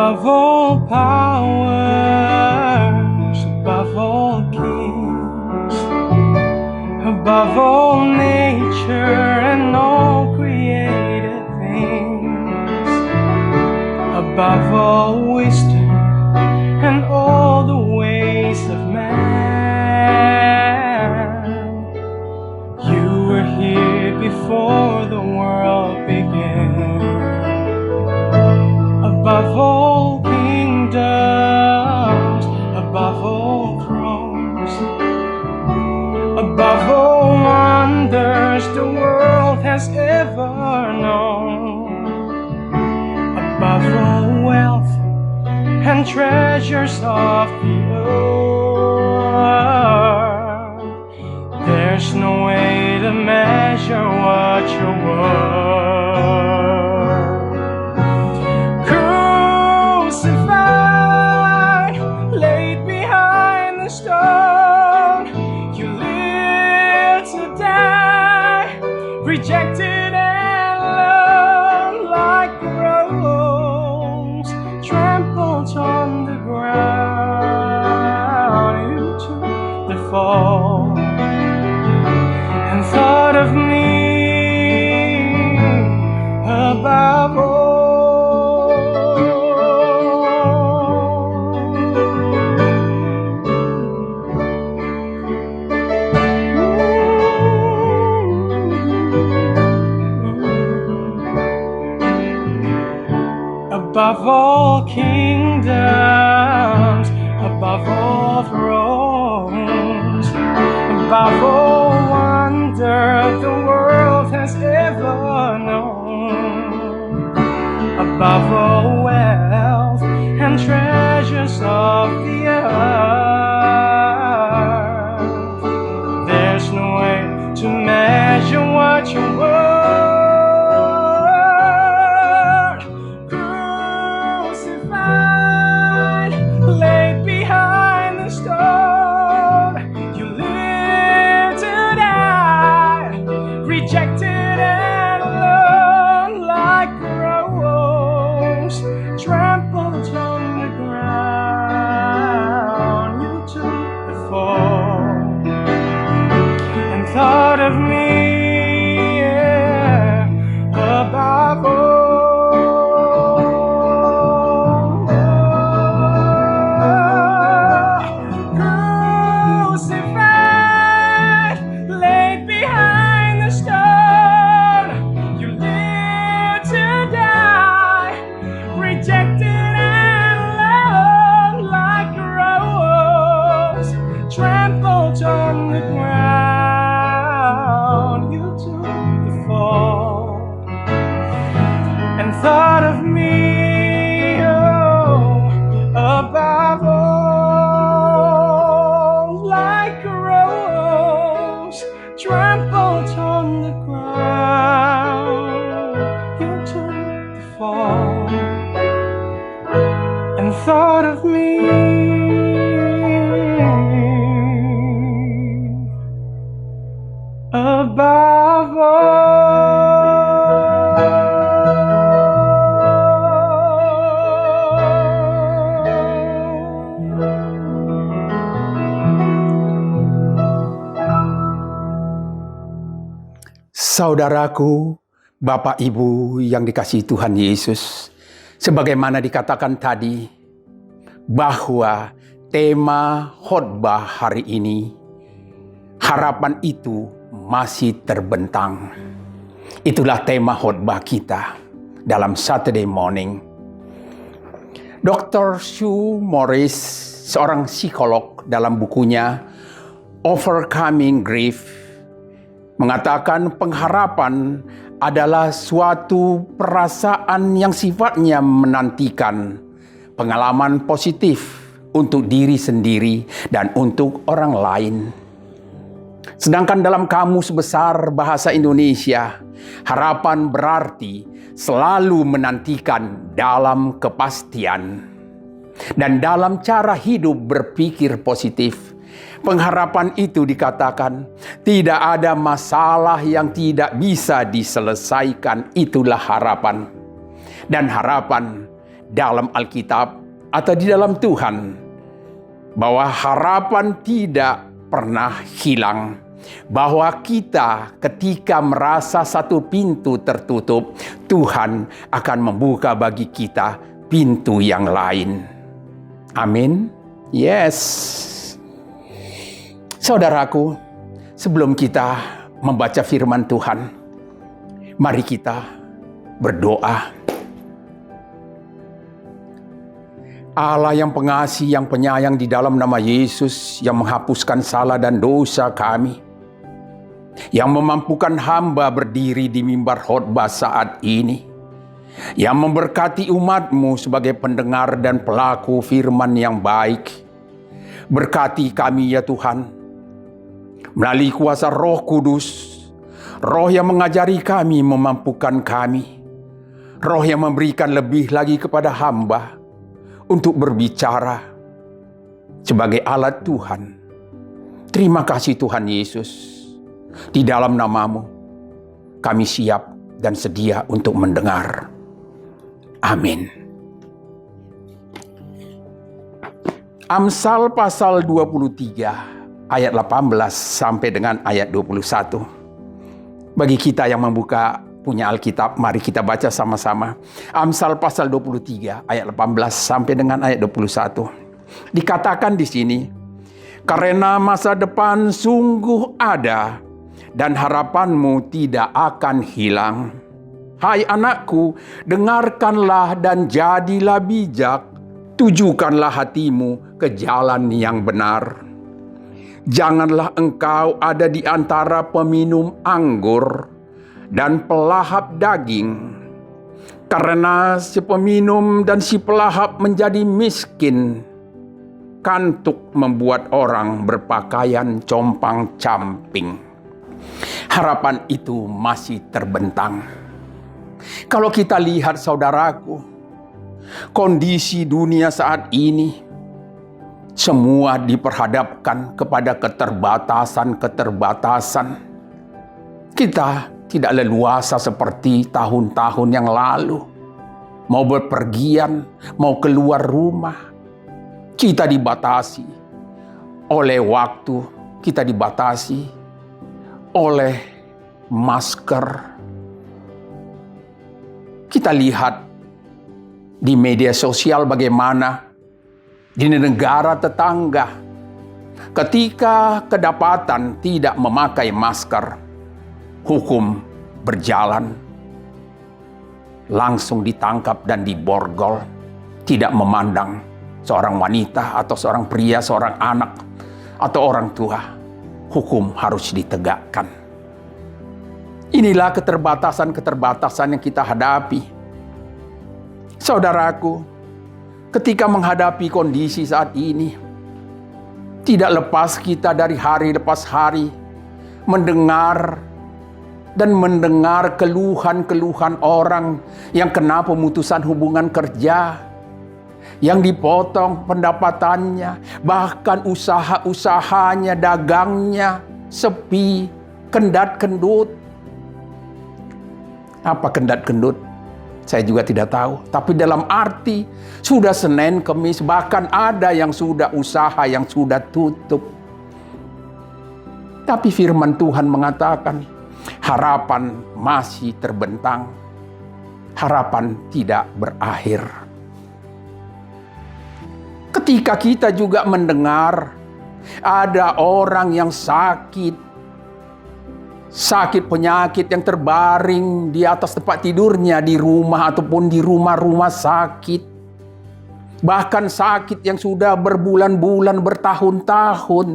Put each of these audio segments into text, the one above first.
above all powers, above all kings, above all nature and all created things, above all wisdom and all the ways of man. You were here before the world began. Above all kingdoms, above all thrones, above all wonders the world has ever known, above all wealth and treasures of the earth, there's no way to measure what you're worth. Crucified, laid behind the stone, you lived to die, rejected and loved like a rose, trampled on the ground. You took the fall and thought of me above all. Above all kingdoms, above all thrones, above all wonder the world has ever known, above all wealth and treasures of the earth, there's no way to measure what you're worth. Laid behind the stone, you lived to die, rejected and alone like a rose, trampled on the ground. You took the fall and thought of me, yeah, above all. Rejected and alone like a rose, trampled on the ground. You took the fall and thought of me, oh, above all, like a rose, trampled on the ground. You took the fall and thought of me above all. Saudaraku, Bapak Ibu yang dikasihi Tuhan Yesus, sebagaimana dikatakan tadi, bahwa tema khotbah hari ini, harapan itu masih terbentang. Itulah tema khotbah kita dalam Saturday morning. Dr. Sue Morris, seorang psikolog, dalam bukunya Overcoming Grief, mengatakan pengharapan adalah suatu perasaan yang sifatnya menantikan pengalaman positif untuk diri sendiri dan untuk orang lain. Sedangkan dalam Kamus Besar Bahasa Indonesia, harapan berarti selalu menantikan dalam kepastian. Dan dalam cara hidup berpikir positif, pengharapan itu dikatakan tidak ada masalah yang tidak bisa diselesaikan. Itulah harapan. Dan harapan dalam Alkitab atau di dalam Tuhan bahwa harapan tidak pernah hilang. Bahwa kita ketika merasa satu pintu tertutup, Tuhan akan membuka bagi kita pintu yang lain. Amin. Yes. Saudaraku, sebelum kita membaca firman Tuhan, mari kita berdoa. Allah yang pengasih, yang penyayang, di dalam nama Yesus yang menghapuskan salah dan dosa kami, yang memampukan hamba berdiri di mimbar khotbah saat ini, yang memberkati umat-Mu sebagai pendengar dan pelaku firman yang baik. Berkati kami ya Tuhan, melalui kuasa Roh Kudus, Roh yang mengajari kami, memampukan kami, Roh yang memberikan lebih lagi kepada hamba untuk berbicara sebagai alat Tuhan. Terima kasih Tuhan Yesus. Di dalam nama-Mu kami siap dan sedia untuk mendengar. Amin. Amsal pasal 23 ayat 18 sampai dengan ayat 21. Bagi kita yang membuka punya Alkitab, mari kita baca sama-sama. Amsal pasal 23 ayat 18 sampai dengan ayat 21. Dikatakan di sini, karena masa depan sungguh ada dan harapanmu tidak akan hilang. Hai anakku, dengarkanlah dan jadilah bijak. Tujukanlah hatimu ke jalan yang benar. Janganlah engkau ada di antara peminum anggur dan pelahap daging, karena si peminum dan si pelahap menjadi miskin. Kantuk membuat orang berpakaian compang-camping. Harapan itu masih terbentang. Kalau kita lihat saudaraku, kondisi dunia saat ini, semua diperhadapkan kepada keterbatasan. Kita tidak leluasa seperti tahun-tahun yang lalu. Mau berpergian, mau keluar rumah, kita dibatasi oleh waktu, kita dibatasi oleh masker. Kita lihat di media sosial bagaimana di negara tetangga, ketika kedapatan tidak memakai masker, hukum berjalan, langsung ditangkap dan diborgol, tidak memandang seorang wanita atau seorang pria, seorang anak atau orang tua. Hukum harus ditegakkan. Inilah keterbatasan-keterbatasan yang kita hadapi. Saudaraku, ketika menghadapi kondisi saat ini, tidak lepas kita dari hari lepas hari mendengar keluhan orang yang kena pemutusan hubungan kerja, yang dipotong pendapatannya, bahkan usaha-usahanya, dagangnya sepi, kendat-kendut. Apa kendat-kendut? Saya juga tidak tahu. Tapi dalam arti sudah Senin, Kemis, bahkan ada yang sudah usaha yang sudah tutup. Tapi firman Tuhan mengatakan, harapan masih terbentang. Harapan tidak berakhir. Ketika kita juga mendengar ada orang yang sakit penyakit yang terbaring di atas tempat tidurnya di rumah ataupun di rumah-rumah sakit. Bahkan sakit yang sudah berbulan-bulan, bertahun-tahun.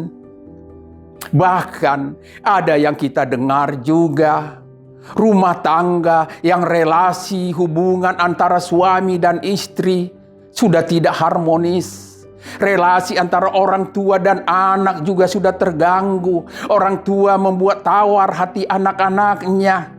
Bahkan ada yang kita dengar juga rumah tangga yang relasi hubungan antara suami dan istri sudah tidak harmonis. Relasi antara orang tua dan anak juga sudah terganggu. Orang tua membuat tawar hati anak-anaknya.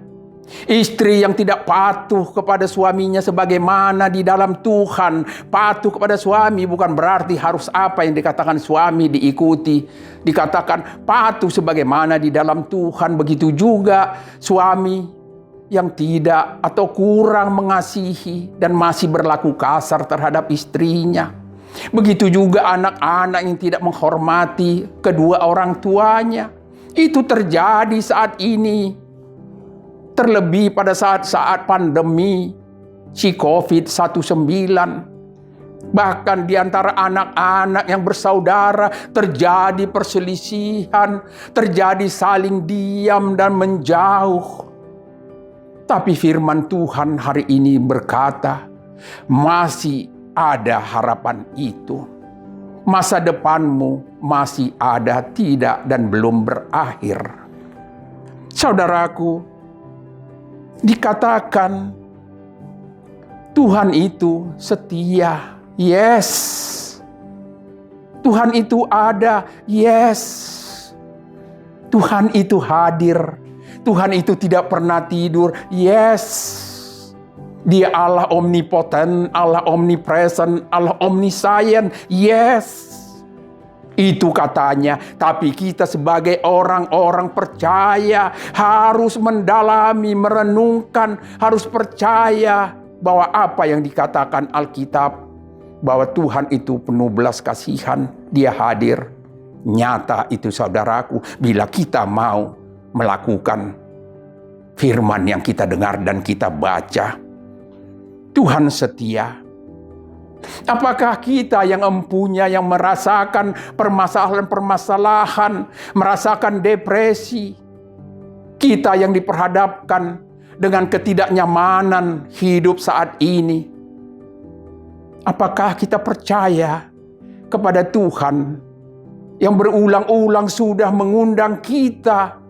Istri yang tidak patuh kepada suaminya sebagaimana di dalam Tuhan. Patuh kepada suami bukan berarti harus apa yang dikatakan suami diikuti. Dikatakan patuh sebagaimana di dalam Tuhan. Begitu juga suami yang tidak atau kurang mengasihi dan masih berlaku kasar terhadap istrinya. Begitu juga anak-anak yang tidak menghormati kedua orang tuanya. Itu terjadi saat ini. Terlebih pada saat-saat pandemi si COVID-19. Bahkan di antara anak-anak yang bersaudara terjadi perselisihan, terjadi saling diam dan menjauh. Tapi firman Tuhan hari ini berkata, masih ada harapan itu. Masa depanmu masih ada, tidak dan belum berakhir. Saudaraku, dikatakan Tuhan itu setia. Yes. Tuhan itu ada. Yes. Tuhan itu hadir. Tuhan itu tidak pernah tidur. Yes. Dia Allah omnipoten, Allah omnipresent, Allah omniscient. Yes. Itu katanya. Tapi kita sebagai orang-orang percaya harus mendalami, merenungkan, harus percaya bahwa apa yang dikatakan Alkitab, bahwa Tuhan itu penuh belas kasihan, Dia hadir. Nyata itu saudaraku, bila kita mau melakukan firman yang kita dengar dan kita baca. Tuhan setia. Apakah kita yang empunya, yang merasakan permasalahan-permasalahan, merasakan depresi, kita yang diperhadapkan dengan ketidaknyamanan hidup saat ini, apakah kita percaya kepada Tuhan yang berulang-ulang sudah mengundang kita?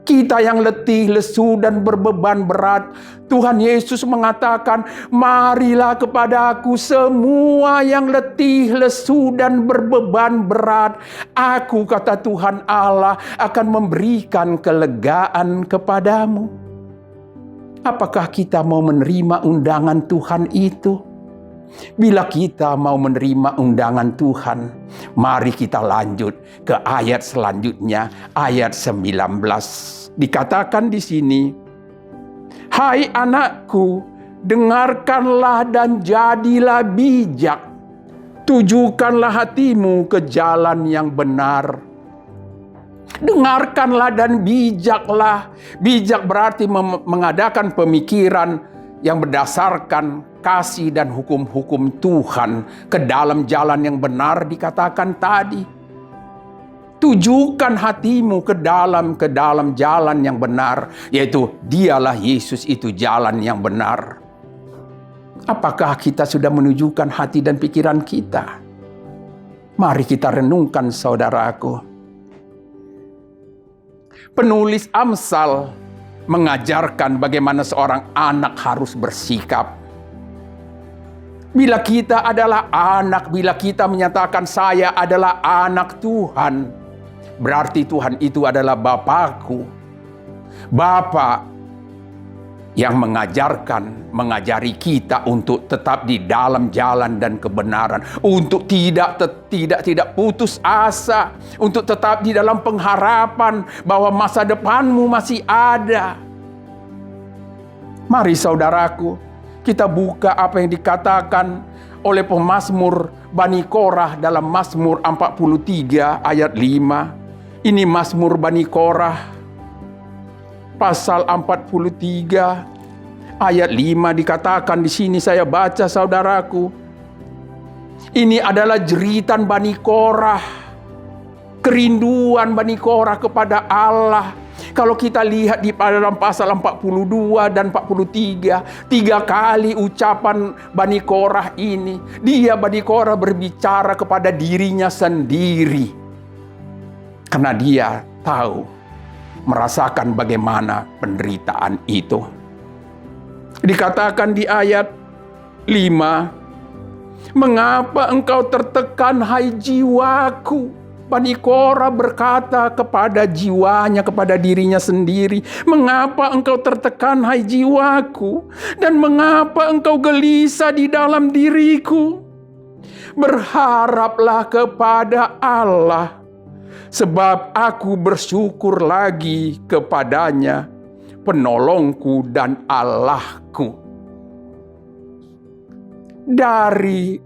Kita yang letih, lesu, dan berbeban berat. Tuhan Yesus mengatakan, marilah kepadaku semua yang letih, lesu, dan berbeban berat. Aku, kata Tuhan Allah, akan memberikan kelegaan kepadamu. Apakah kita mau menerima undangan Tuhan itu? Bila kita mau menerima undangan Tuhan, mari kita lanjut ke ayat selanjutnya, ayat 19. Dikatakan di sini, hai anakku, dengarkanlah dan jadilah bijak. Tujukanlah hatimu ke jalan yang benar. Dengarkanlah dan bijaklah. Bijak berarti mengadakan pemikiran yang berdasarkan kasih dan hukum-hukum Tuhan ke dalam jalan yang benar dikatakan tadi. Tujukan hatimu ke dalam jalan yang benar, yaitu Dialah Yesus, itu jalan yang benar. Apakah kita sudah menunjukkan hati dan pikiran kita? Mari kita renungkan saudaraku. Penulis Amsal mengajarkan bagaimana seorang anak harus bersikap. Bila kita adalah anak, bila kita menyatakan saya adalah anak Tuhan, berarti Tuhan itu adalah Bapakku. Bapa yang mengajari kita untuk tetap di dalam jalan dan kebenaran, untuk tidak putus asa, untuk tetap di dalam pengharapan bahwa masa depanmu masih ada. Mari saudaraku, kita buka apa yang dikatakan oleh pemazmur Bani Korah dalam Mazmur 43 ayat 5. Ini Mazmur Bani Korah pasal 43 ayat 5 dikatakan di sini, saya baca saudaraku. Ini adalah jeritan Bani Korah, kerinduan Bani Korah kepada Allah. Kalau kita lihat di dalam pasal 42 dan 43, 3 kali ucapan Bani Korah ini, Bani Korah berbicara kepada dirinya sendiri. Karena dia tahu, merasakan bagaimana penderitaan itu. Dikatakan di ayat 5, mengapa engkau tertekan hai jiwaku? Bani Korah berkata kepada jiwanya, kepada dirinya sendiri, mengapa engkau tertekan hai jiwaku? Dan mengapa engkau gelisah di dalam diriku? Berharaplah kepada Allah, sebab aku bersyukur lagi kepadanya. penolongku dan Allahku. Dari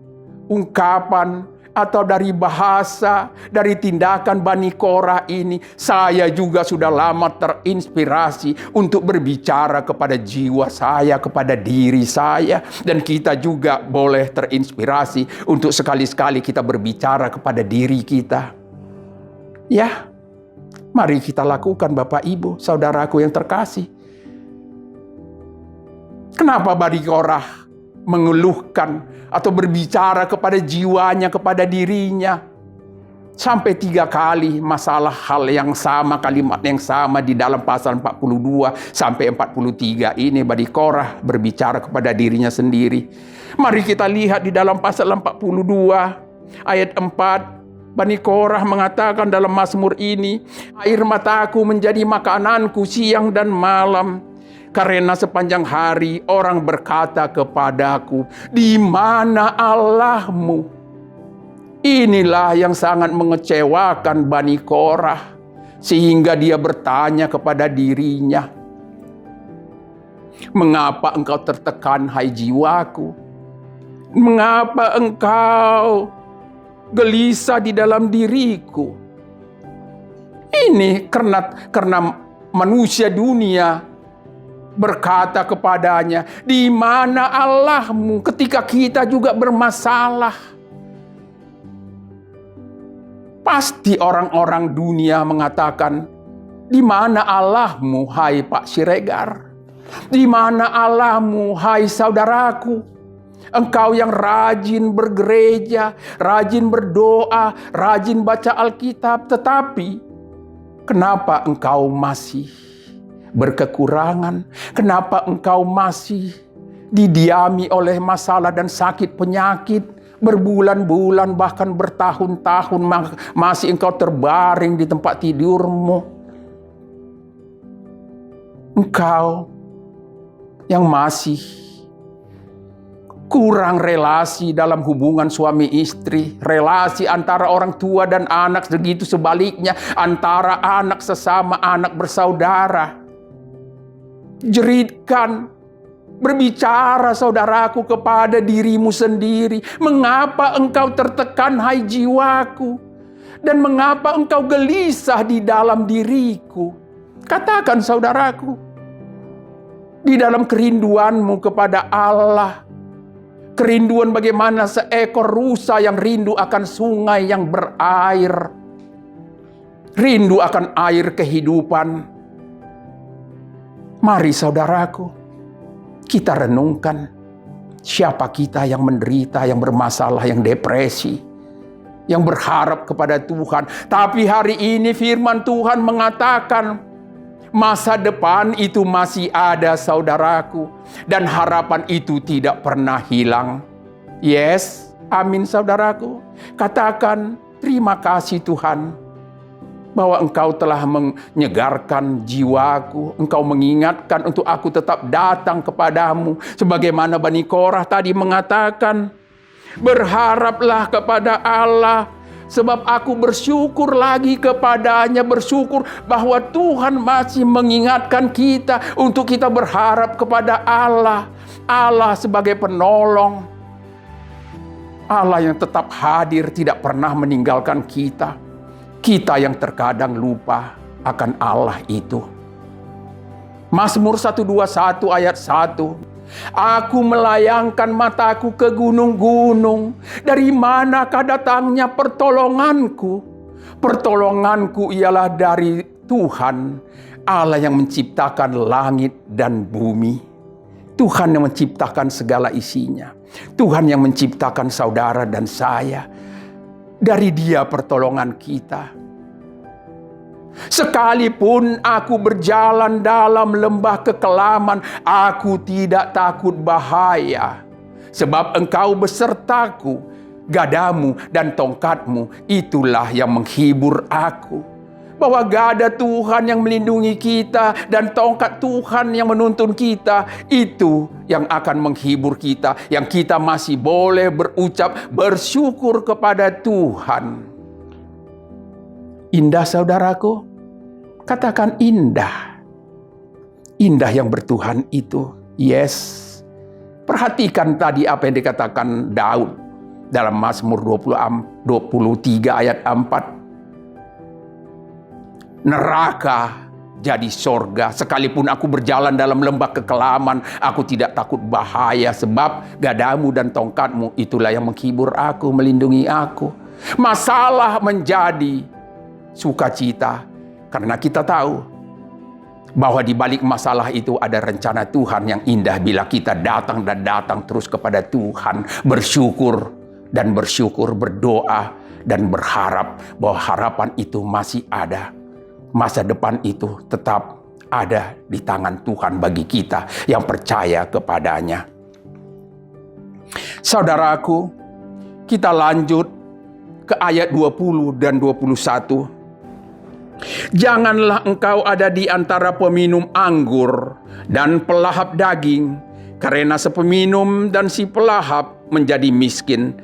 ungkapan atau dari bahasa, dari tindakan Bani Korah ini, saya juga sudah lama terinspirasi untuk berbicara kepada jiwa saya, kepada diri saya. Dan kita juga boleh terinspirasi untuk sekali-sekali kita berbicara kepada diri kita. Ya, mari kita lakukan Bapak Ibu, saudaraku yang terkasih. Kenapa Bani Korah mengeluhkan atau berbicara kepada jiwanya, kepada dirinya? Sampai 3 kali masalah hal yang sama, kalimat yang sama di dalam pasal 42 sampai 43 ini Bani Korah berbicara kepada dirinya sendiri. Mari kita lihat di dalam pasal 42 ayat 4. Bani Korah mengatakan dalam Mazmur ini, air mataku menjadi makananku siang dan malam. Karena sepanjang hari orang berkata kepadaku, di mana Allahmu? Inilah yang sangat mengecewakan Bani Korah, sehingga dia bertanya kepada dirinya, mengapa engkau tertekan hai jiwaku? Mengapa engkau gelisah di dalam diriku? Ini karena manusia dunia berkata kepadanya, di mana Allahmu? Ketika kita juga bermasalah, pasti orang-orang dunia mengatakan, di mana Allahmu hai Pak Siregar? Di mana Allahmu hai saudaraku? Engkau yang rajin bergereja, rajin berdoa, rajin baca Alkitab, tetapi kenapa engkau masih berkekurangan? Kenapa engkau masih didiami oleh masalah dan sakit penyakit? Berbulan-bulan bahkan bertahun-tahun masih engkau terbaring di tempat tidurmu. Engkau yang masih kurang relasi dalam hubungan suami istri, relasi antara orang tua dan anak, begitu sebaliknya antara anak sesama, anak bersaudara. Jeritkan, berbicara saudaraku kepada dirimu sendiri. Mengapa engkau tertekan hai jiwaku? Dan mengapa engkau gelisah di dalam diriku? Katakan saudaraku, di dalam kerinduanmu kepada Allah, kerinduan bagaimana seekor rusa yang rindu akan sungai yang berair, rindu akan air kehidupan. Mari saudaraku, kita renungkan siapa kita yang menderita, yang bermasalah, yang depresi, yang berharap kepada Tuhan. Tapi hari ini firman Tuhan mengatakan, masa depan itu masih ada saudaraku, dan harapan itu tidak pernah hilang. Yes, amin saudaraku. Katakan, terima kasih Tuhan, bahwa engkau telah menyegarkan jiwaku. Engkau mengingatkan untuk aku tetap datang kepadamu. Sebagaimana Bani Korah tadi mengatakan, berharaplah kepada Allah, sebab aku bersyukur lagi kepadanya, bersyukur bahwa Tuhan masih mengingatkan kita untuk kita berharap kepada Allah. Allah sebagai penolong, Allah yang tetap hadir, tidak pernah meninggalkan kita. Kita yang terkadang lupa akan Allah itu. Mazmur 121 ayat 1. Aku melayangkan mataku ke gunung-gunung. Dari manakah datangnya pertolonganku? Pertolonganku ialah dari Tuhan, Allah yang menciptakan langit dan bumi. Tuhan yang menciptakan segala isinya. Tuhan yang menciptakan saudara dan saya. Dari Dia pertolongan kita. Sekalipun aku berjalan dalam lembah kekelaman, aku tidak takut bahaya. Sebab Engkau besertaku, gadamu dan tongkatmu, itulah yang menghibur aku. Bahwa gada Tuhan yang melindungi kita dan tongkat Tuhan yang menuntun kita, itu yang akan menghibur kita, yang kita masih boleh berucap bersyukur kepada Tuhan. Indah saudaraku, katakan indah. Indah yang bertuhan itu. Yes. Perhatikan tadi apa yang dikatakan Daud dalam Mazmur 23 ayat 4. Neraka jadi sorga, sekalipun aku berjalan dalam lembah kekelaman, aku tidak takut bahaya, sebab gadamu dan tongkatmu itulah yang menghibur aku, melindungi aku. Masalah menjadi sukacita, karena kita tahu bahwa di balik masalah itu ada rencana Tuhan yang indah bila kita datang dan datang terus kepada Tuhan, bersyukur dan bersyukur, berdoa dan berharap bahwa harapan itu masih ada. Masa depan itu tetap ada di tangan Tuhan bagi kita yang percaya kepadanya. Saudaraku, kita lanjut ke ayat 20 dan 21. Janganlah engkau ada di antara peminum anggur dan pelahap daging, karena sepeminum dan si pelahap menjadi miskin,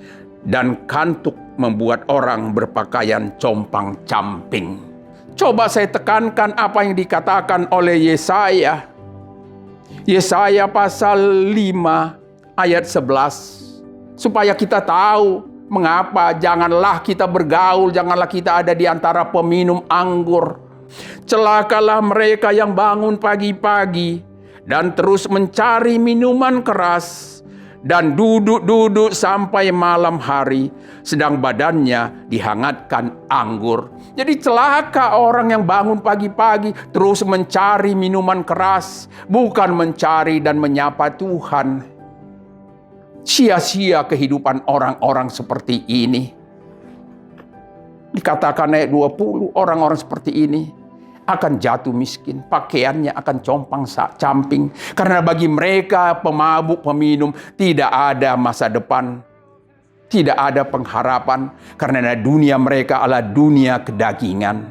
dan kantuk membuat orang berpakaian compang-camping. Coba saya tekankan apa yang dikatakan oleh Yesaya. Yesaya pasal 5 ayat 11. Supaya kita tahu mengapa janganlah kita bergaul, janganlah kita ada di antara peminum anggur. Celakalah mereka yang bangun pagi-pagi dan terus mencari minuman keras dan duduk-duduk sampai malam hari, sedang badannya dihangatkan anggur. Jadi celaka orang yang bangun pagi-pagi terus mencari minuman keras, bukan mencari dan menyapa Tuhan. Sia-sia kehidupan orang-orang seperti ini. Dikatakan ayat 20, orang-orang seperti ini akan jatuh miskin, pakaiannya akan compang-camping. Karena bagi mereka pemabuk, peminum, tidak ada masa depan, tidak ada pengharapan. Karena dunia mereka adalah dunia kedagingan.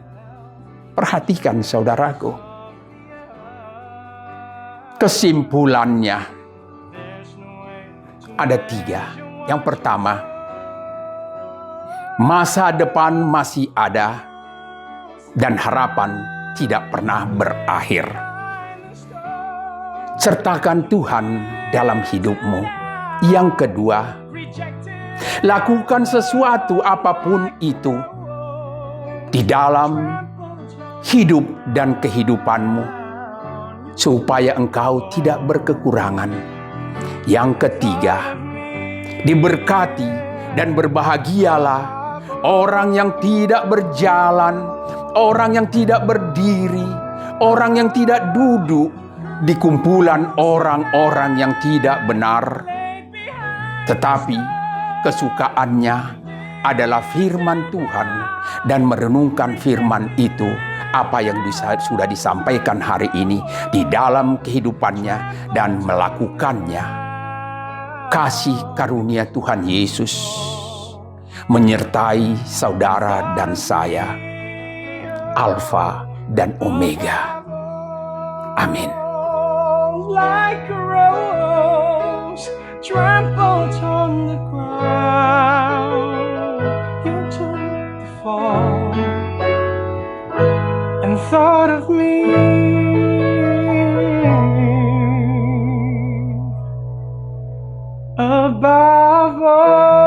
Perhatikan saudaraku, kesimpulannya ada 3. Yang pertama, masa depan masih ada dan harapan tidak pernah berakhir. Sertakan Tuhan dalam hidupmu. Yang kedua, lakukan sesuatu apapun itu di dalam hidup dan kehidupanmu supaya engkau tidak berkekurangan. Yang ketiga, diberkati dan berbahagialah orang yang tidak berjalan, orang yang tidak berdiri, orang yang tidak duduk di kumpulan orang-orang yang tidak benar, tetapi kesukaannya adalah firman Tuhan dan merenungkan firman itu, apa yang sudah disampaikan hari ini di dalam kehidupannya dan melakukannya. Kasih karunia Tuhan Yesus menyertai saudara dan saya, Alfa dan Omega. Amin. Like a rose trampled on the ground, you took the fall and thought of me. Above all